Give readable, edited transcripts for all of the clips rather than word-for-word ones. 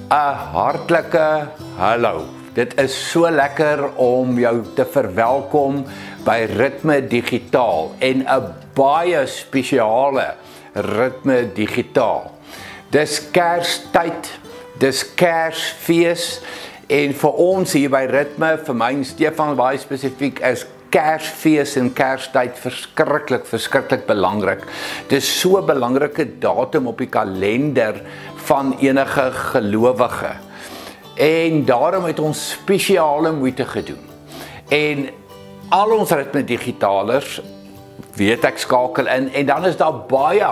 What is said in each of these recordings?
'n hartlike hallo. Dit is so lekker om jou te verwelkom by Ritme Digitaal en 'n baie spesiale Ritme Digitaal. Dis Kerstyd, dis Kersfees en vir ons hier by Ritme, vir my en Stefan baie spesifiek, is Kersfees en Kerstyd verskriklik belangrik. Dis so 'n belangrike datum op die kalender van enige gelowige. En daarom het ons spesiale moeite gedoen. En al ons Ritme Digitalers, weet ek, skakel in, en dan is daar baie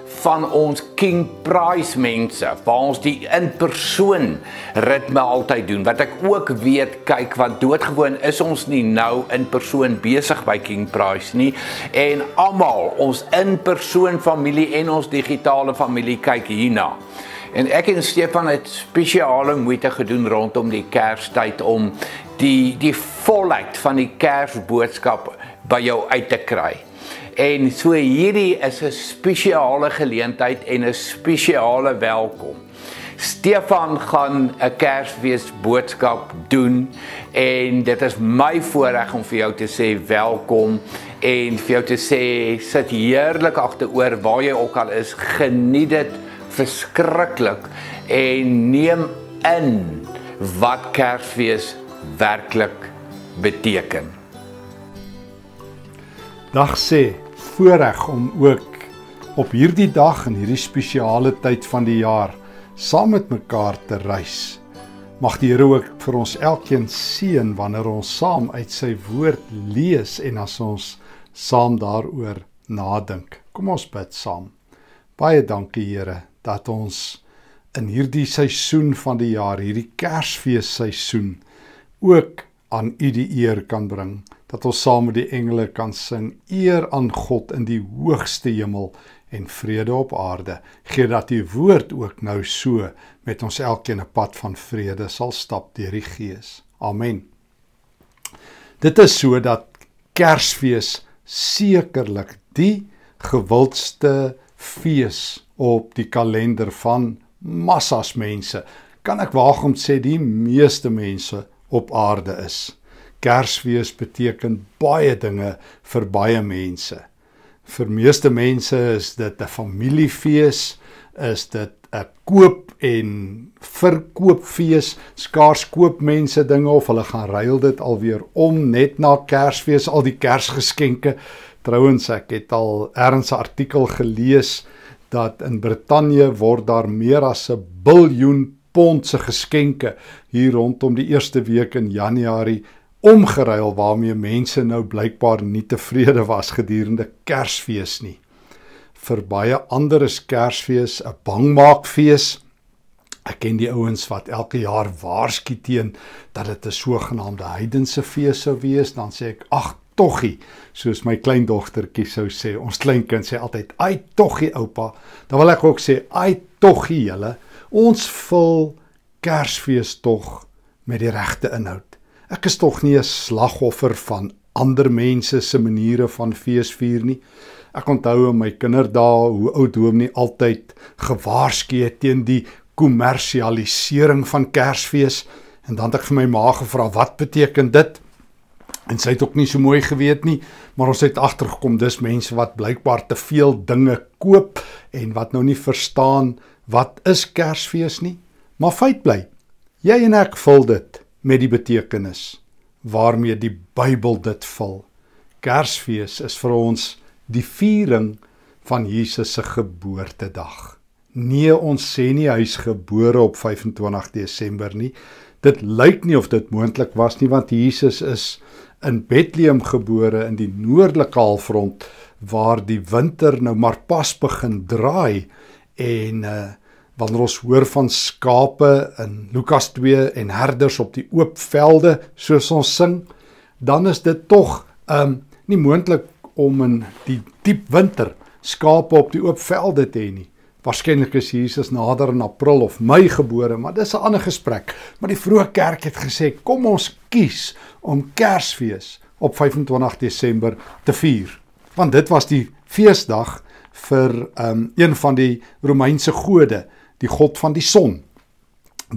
van ons King Prize mense, waar ons die in-persoon ritme altyd doen, wat ek ook weet, kyk, want doodgewoon is ons nie nou in-persoon besig by King Prize nie, en almal, ons in-persoon familie en ons digitale familie kyk hierna. En ek en Stefan het spesiale moeite gedoen rondom die Kerstyd om die volheid van die Kersboodskap by jou uit te kry. En so hierdie is 'n spesiale geleentheid en 'n spesiale welkom. Stefan gaan 'n Kersfees boodskap doen en dit is my voorreg om vir jou te sê welkom en vir jou te sê sit heerlik agteroor waar jy ook al is, geniet dit verskriklik en neem in wat Kersfees werklik beteken. Dag sê, voorreg om ook op hierdie dag en hierdie spesiale tyd van die jaar saam met mekaar te reis. Mag die Here ook vir ons elkeen seën wanneer ons saam uit sy woord lees en as ons saam daaroor nadink. Kom ons bid saam. Baie dankie Here dat ons in hierdie seisoen van die jaar, hierdie Kersfees seisoen, ook aan U die eer kan bring. Dat ons saam met die engele kan sing, eer aan God in die hoogste hemel en vrede op aarde. Gee dat die woord ook nou so met ons elkeen 'n pad van vrede sal stap deur die Gees. Amen. Dit is so dat Kersfees sekerlik die gewildste fees op die kalender van massas mense. Kan ek waag om te sê die meeste mense op aarde is. Kersfees beteken baie dinge vir baie mense. Vir meeste mense is dit 'n familiefees, is dit 'n koop en verkoopfees, skaars koop mense dinge of hulle gaan ruil dit alweer om net na Kersfees, al die Kersgeskenke. Trouwens, ek het al ergens 'n artikel gelees dat in Brittanje word daar meer as 1 biljoen pond se geskenke hier rondom die eerste week in Januarie omgeruil, waarmee mense nou blykbaar nie tevrede was gedurende Kersfees nie. Vir baie ander is Kersfees 'n bangmaakfees. Ek ken die ouens wat elke jaar waarsku teen dat dit 'n sogenaamde heidense fees sou wees, dan sê ek, ag toggie, soos my kleindogtertjie sou sê, ons kleinkind sê altyd, ai toggie oupa, dan wil ek ook sê, ai toggie julle, ons vul Kersfees tog met die regte inhoud. Ek is tog nie 'n slagoffer van ander mense se maniere van feesvier nie. Ek onthou in my kinderdae hoe oud dominee altyd gewaarsku het teen die kommersialisering van Kersfees, en dan het ek vir my ma gevra, wat beteken dit? En sy het ook nie so mooi geweet nie, maar ons het agtergekom, dis mense wat blykbaar te veel dinge koop, en wat nou nie verstaan, wat is Kersfees nie? Maar feit bly, jy en ek vul dit met die betekenis, waarmee die Bybel dit vul. Kersfees is vir ons die viering van Jesus se geboortedag. Nee, ons sê nie hy is gebore op 25 Desember nie. Dit lyk nie of dit moontlik was nie, want Jesus is in Bethlehem gebore in die noordelike halfrond, waar die winter nou maar pas begin draai, en wanneer ons hoor van skape in Lukas 2 en herders op die oop velde, soos ons sing, dan is dit tog nie moontlik om in die diep winter skape op die oop velde te hê nie. Waarskynlik is Jesus nader in April of Mei gebore, maar dis 'n ander gesprek. Maar die vroeë kerk het gesê, kom ons kies om Kersfees op 25 Desember te vier. Want dit was die feesdag vir een van die Romeinse gode, die god van die son.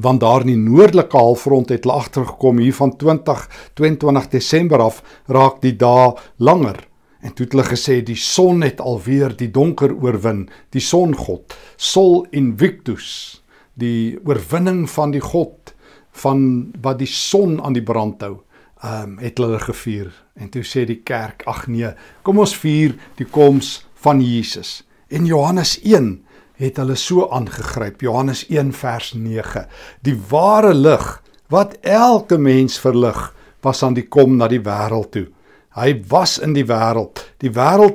want daar in die noordelike halfrond het hulle agtergekom, hier van 22 Desember af, raak die dae langer. En toe het hulle gesê, die son het alweer die donker oorwin, die songod, Sol Invictus, die oorwinning van die God, van wat die son aan die brand hou, het hulle gevier. En toe sê die kerk, ag nee, kom ons vier die koms van Jesus. En Johannes 1 het hulle so aangegryp, Johannes 1 vers 9, die ware lig, wat elke mens verlig, was aan die kom na die wêreld toe. Hy was in die wêreld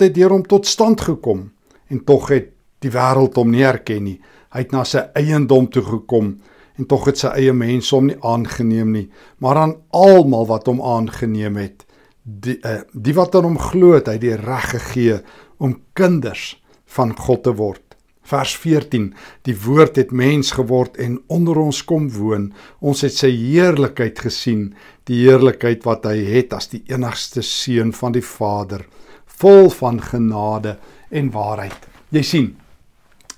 het deur hom tot stand gekom, en tog het die wêreld hom nie herken nie. Hy het na sy eiendom toe gekom, en tog het sy eie mense hom nie aangeneem nie, maar aan almal wat hom aangeneem het, die wat aan hom glo het, hy die reg gegee om kinders van God te word. Vers 14, die woord het mens geword en onder ons kom woon. Ons het sy heerlikheid gesien, die heerlikheid wat hy het as die enigste seun van die Vader, vol van genade en waarheid. Jy sien,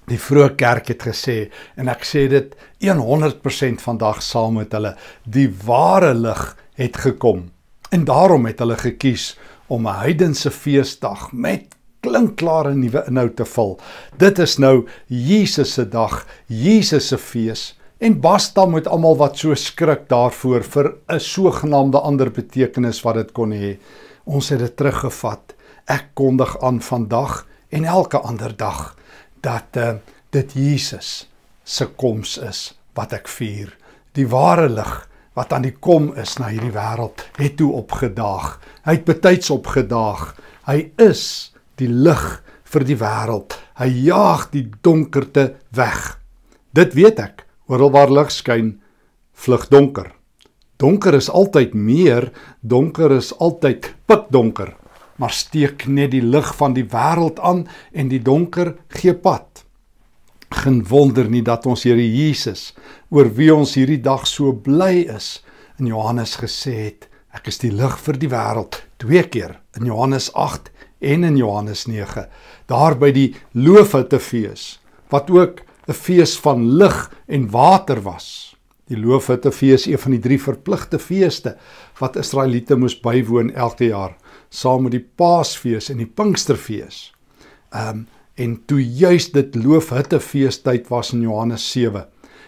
die vroeë kerk het gesê, en ek sê dit 100% vandag saam met hulle, die ware lig het gekom. En daarom het hulle gekies om 'n heidense feesdag met klinkklare nuwe inhoud te vul. Dit is nou Jesus se dag, Jesus se fees, en basta met almal wat so skrik daarvoor vir 'n sogenaamde ander betekenis wat dit kon hê. Ons het dit teruggevat. Ek kondig aan vandag en elke ander dag dat dit Jesus se koms is wat ek vier. Die ware lig wat aan die kom is na hierdie wêreld, het toe opgedaag. Hy het betyds opgedaag. Hy is die lig vir die wêreld. Hy jaag die donkerte weg. Dit weet ek, oral waar lig skyn, vlug donker. Donker is altyd meer, donker is altyd pikdonker, maar steek net die lig van die wêreld aan en die donker gee pad. Geen wonder nie dat ons Here Jesus, oor wie ons hierdie dag so bly is, in Johannes gesê het, ek is die lig vir die wêreld, 2 keer, in Johannes 8 en in Johannes 9, daar by die Loofhuttefees, wat ook 'n fees van lig en water was. Die Loofhuttefees, een van die 3 verpligte feeste, wat Israeliete moes bywoon elke jaar, saam met die Paasfees en die Pinksterfees. En toe juist dit Loofhuttefeestyd was in Johannes 7,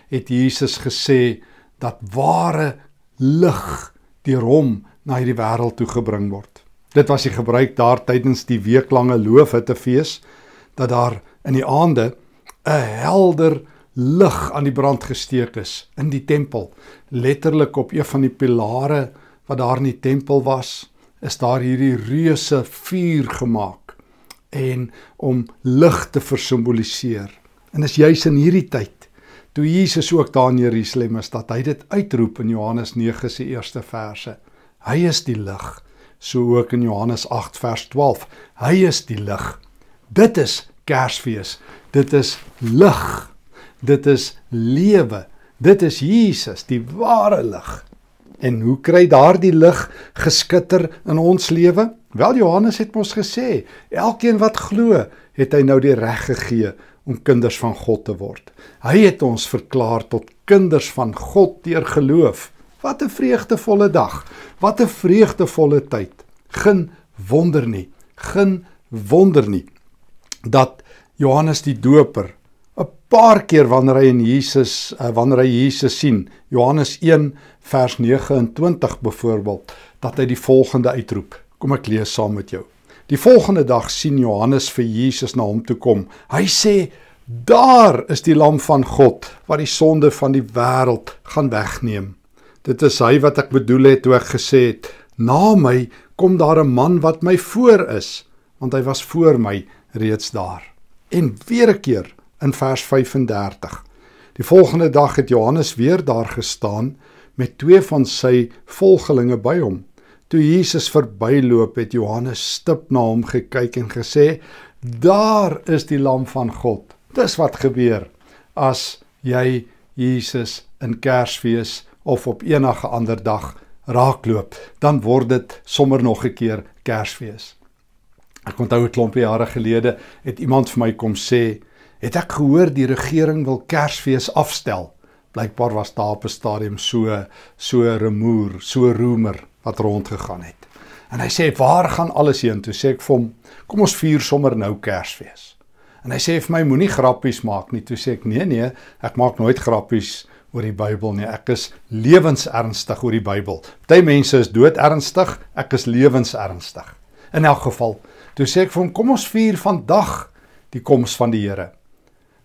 het Jesus gesê, dat ware lig deur hom na hierdie wêreld toe gebring word. Dit was die gebruik daar tydens die weeklange Loofhuttefees, dat daar in die aande 'n helder lig aan die brand gesteek is in die tempel. Letterlik op een van die pilare wat daar in die tempel was, is daar hierdie reuse vuur gemaak en om lig te versimboliseer. En is juis in hierdie tyd, toe Jesus ook daar in Jerusalem is, dat hy dit uitroep in Johannes 9 se eerste verse. Hy is die lig. So ook in Johannes 8 vers 12. Hy is die lig. Dit is Kersfees. Dit is lig. Dit is lewe. Dit is Jesus, die ware lig. En hoe kry daardie lig geskitter in ons lewe? Wel, Johannes het ons gesê, elkeen wat glo, het hy nou die reg gegee om kinders van God te word. Hy het ons verklaar tot kinders van God deur geloof. Wat 'n vreugdevolle dag, wat 'n vreugdevolle tyd. Geen wonder nie, dat Johannes die Doper 'n paar keer wanneer hy Jesus sien, Johannes 1 vers 29 byvoorbeeld, dat hy die volgende uitroep. Kom ek lees saam met jou. Die volgende dag sien Johannes vir Jesus na hom toe kom. Hy sê, daar is die lam van God, wat die sonde van die wêreld gaan wegneem. Dit is hy wat ek bedoel het toe ek gesê het, na my kom daar 'n man wat my voor is, want hy was voor my reeds daar. En weer 'n keer in vers 35. Die volgende dag het Johannes weer daar gestaan met 2 van sy volgelinge by hom. Toe Jesus verbyloop, het Johannes stip na hom gekyk en gesê, daar is die lam van God. Dis wat gebeur as jy Jesus in Kersfees of op enige ander dag raakloop, dan word dit sommer nog 'n keer Kersfees. Ek onthou 'n klompie jare gelede het iemand vir my kom sê, het ek gehoor die regering wil Kersfees afstel. Blykbaar was daar op 'n stadium so rumoer, so roemer wat rondgegaan het. En hy sê, waar gaan alles heen? Toe sê ek vir hom, kom ons vier sommer nou Kersfees. En hy sê vir my, moenie grappies maak nie. Toe sê ek, nee, ek maak nooit grappies oor die Bybel nie. Ek is lewensernstig oor die Bybel. Party mense is doodernstig, ek is lewensernstig. In elk geval, toe sê ek vir hom, kom ons vier vandag die koms van die Here.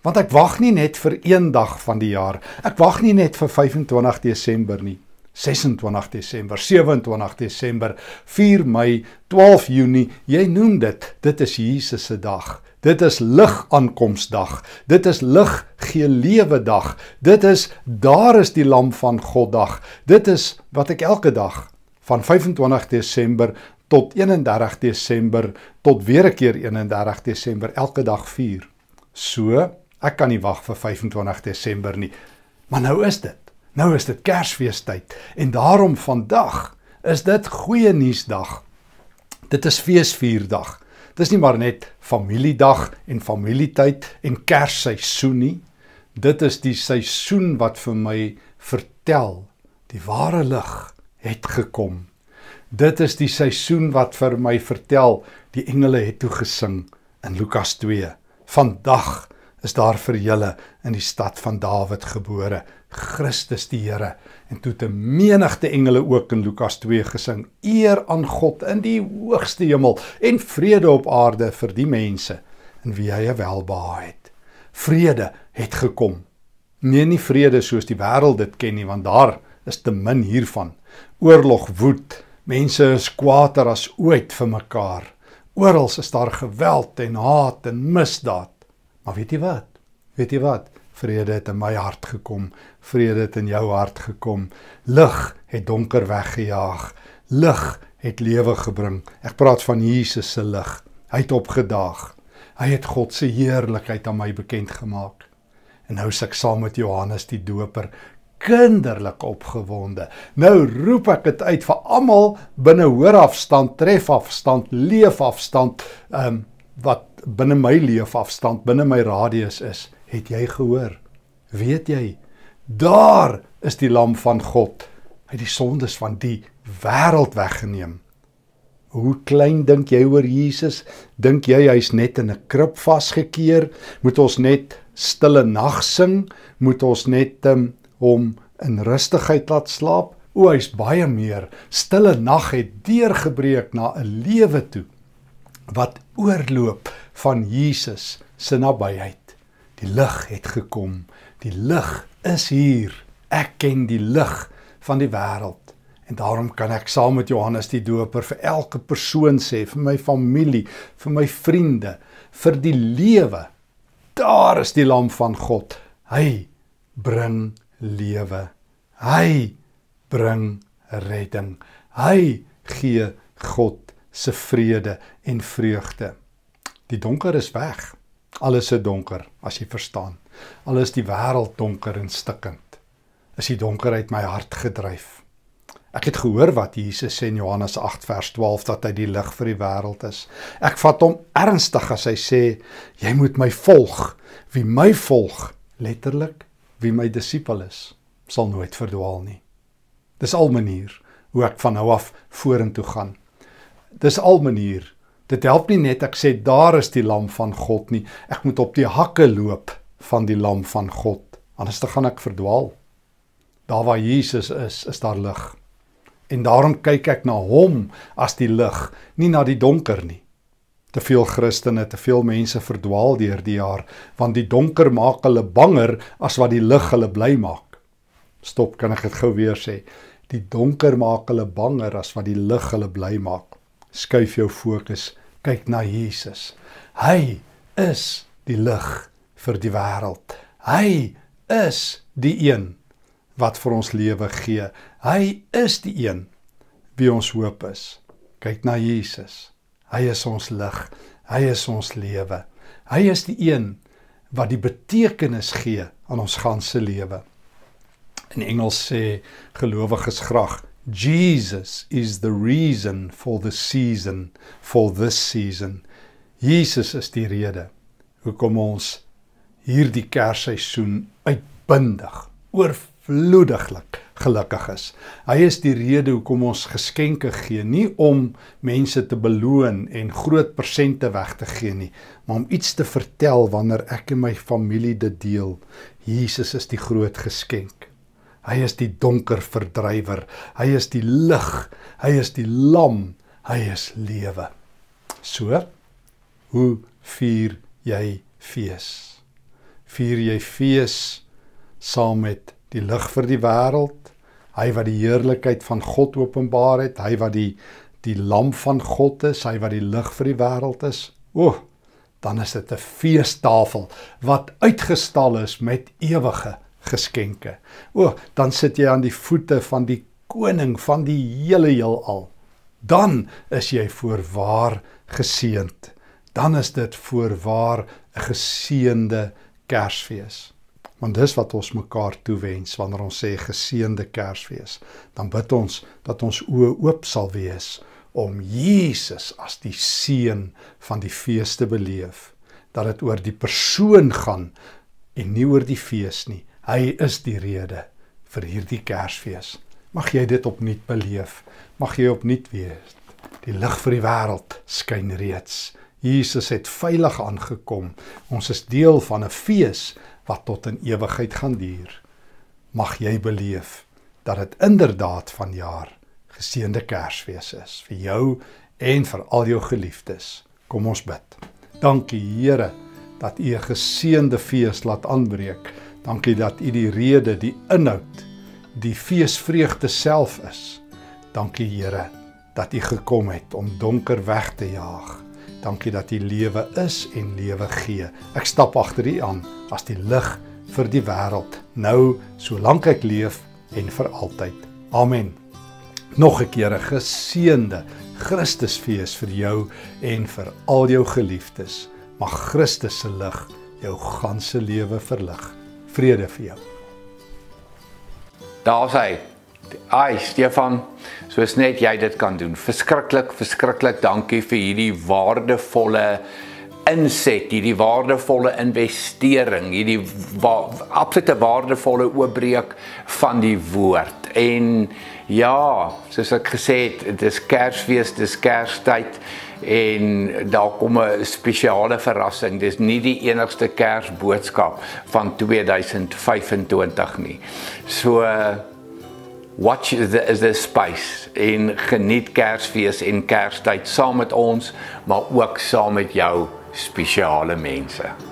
Want ek wag nie net vir een dag van die jaar. Ek wag nie net vir 25 Desember nie. 26 Desember, 27 Desember, 4 Mei, 12 Junie, jy noem dit is Jesus se dag. Dit is ligaankomsdag. Dit is lig gee lewe dag. Dit is daar is die lam van God dag. Dit is wat ek elke dag van 25 Desember tot 31 Desember tot weer 'n keer 31 Desember elke dag vier. So, ek kan nie wag vir 25 Desember nie. Maar nou is dit Kersfeestyd en daarom vandag is dit goeie nuusdag. Dit is feesvierdag. Dit is nie maar net familiedag en familietyd en Kersseisoen nie. Dit is die seisoen wat vir my vertel, die ware lig het gekom. Dit is die seisoen wat vir my vertel, die engele het toe gesing in Lukas 2. Vandag is daar vir julle in die stad van Dawid gebore, Christus die Here. En toe het 'n menigte engele ook in Lukas 2 gesing, eer aan God in die hoogste hemel en vrede op aarde vir die mense in wie hy 'n welbehae het. Vrede het gekom. Nee, nie vrede soos die wêreld dit ken nie, want daar is te min hiervan. Oorlog woed, mense is kwaader as ooit vir mekaar. Oral is daar geweld en haat en misdaad. Maar weet jy wat? Vrede het in my hart gekom, vrede het in jou hart gekom. Lig het donker weggejaag, lig het lewe gebring. Ek praat van Jesus se lig. Hy het opgedaag. Hy het God se heerlikheid aan my bekend gemaak. En nou is ek saam met Johannes die Doper, kinderlik opgewonde. Nou roep ek dit uit vir almal binne hoorafstand, trefafstand, leefafstand, wat binne my leefafstand, binne my radius is. Het jy gehoor? Weet jy? Daar is die lam van God. Hy het die sondes van die wêreld weggeneem. Hoe klein dink jy oor Jesus? Dink jy hy's net in 'n krib vasgekeer? Moet ons net stille nag sing? Moet ons net hom in rustigheid laat slaap? O, hy's baie meer. Stille nag het deurgebreek na 'n lewe toe wat oorloop van Jesus se nabyheid. Die lig het gekom. Die lig is hier. Ek ken die lig van die wêreld. En daarom kan ek saam met Johannes die Doper vir elke persoon sê, vir my familie, vir my vriende, vir die lewe. Daar is die lam van God. Hy bring lewe. Hy bring redding. Hy gee God se vrede en vreugde. Die donker is weg. Alles is donker, as jy verstaan. Alles is die wêreld donker en stikkend. Is die donker uit my hart gedryf. Ek het gehoor wat Jesus sê in Johannes 8 vers 12, dat hy die lig vir die wêreld is. Ek vat hom ernstig as hy sê, jy moet my volg. Wie my volg, letterlik, wie my disipel is, sal nooit verdwaal nie. Dis al manier hoe ek van nou af vorentoe gaan. Dis al manier. Dit help nie net ek sê daar is die lam van God nie. Ek moet op die hakke loop van die lam van God. Anders dan gaan ek verdwaal. Daar waar Jesus is daar lig. En daarom kyk ek na hom as die lig, nie na die donker nie. Te veel Christene, te veel mense verdwaal deur die jaar, want die donker maak hulle banger as wat die lig hulle bly maak. Stop, kan ek dit gou weer sê. Die donker maak hulle banger as wat die lig hulle bly maak. Skuif jou fokus, kyk na Jesus. Hy is die lig vir die wêreld. Hy is die een wat vir ons lewe gee. Hy is die een wie ons hoop is. Kyk na Jesus. Hy is ons lig. Hy is ons lewe. Hy is die een wat die betekenis gee aan ons ganse lewe. In Engels sê gelowiges graag, Jesus is the reason for the season, for this season. Jesus is die rede hoekom ons hierdie Kersseisoen uitbundig oorvloediglik gelukkig is. Hy is die rede hoekom ons geskenke gee, nie om mense te beloon en groot persente weg te gee nie, maar om iets te vertel wanneer ek en my familie dit deel. Jesus is die groot geskenk. Hy is die donker verdrywer, hy is die lig, hy is die lam, hy is lewe. So, hoe vier jy fees? Vier jy fees saam met die lig vir die wêreld, hy wat die heerlikheid van God openbaar het, hy wat die lam van God is, hy wat die lig vir die wêreld is? Dan is dit 'n feestafel wat uitgestal is met ewige geskenke. Dan sit jy aan die voete van die koning van die hele heelal. Dan is jy voorwaar geseënd. Dan is dit voorwaar 'n geseënde Kersfees. Want dis wat ons mekaar toewens wanneer ons sê geseënde Kersfees. Dan bid ons dat ons oë oop sal wees om Jesus as die seën van die fees te beleef. Dat dit oor die persoon gaan en nie oor die fees nie. Hy is die rede vir hierdie Kersfees. Mag jy dit opnuut beleef. Mag jy opnuut weet. Die lig vir die wêreld skyn reeds. Jesus het veilig aangekom. Ons is deel van 'n fees wat tot in ewigheid gaan duur. Mag jy beleef dat dit inderdaad vanjaar geseënde Kersfees is vir jou en vir al jou geliefdes. Kom ons bid. Dankie Here dat U 'n geseënde fees laat aanbreek. Dankie dat U die rede, die inhoud, die feesvreugde self is. Dankie Here dat U gekom het om donker weg te jaag. Dankie dat U lewe is en lewe gee. Ek stap agter U aan as die lig vir die wêreld, nou solank ek leef en vir altyd. Amen. Nog 'n keer 'n geseënde Christusfees vir jou en vir al jou geliefdes. Mag Christus se lig jou ganse lewe verlig. Vrede vir jou. Daar's hy. Ai, Stefan, soos net jy dit kan doen. Verskriklik dankie vir hierdie waardevolle inset, hierdie waardevolle investering, hierdie absolute waardevolle oopbreek van die woord. En ja, soos ek gesê het, dis Kersfees, dis Kerstyd en daar kom 'n spesiale verrassing. Dis nie die enigste Kersboodskap van 2025 nie. So watch the space en geniet Kersfees en Kerstyd saam met ons, maar ook saam met jou spesiale mense.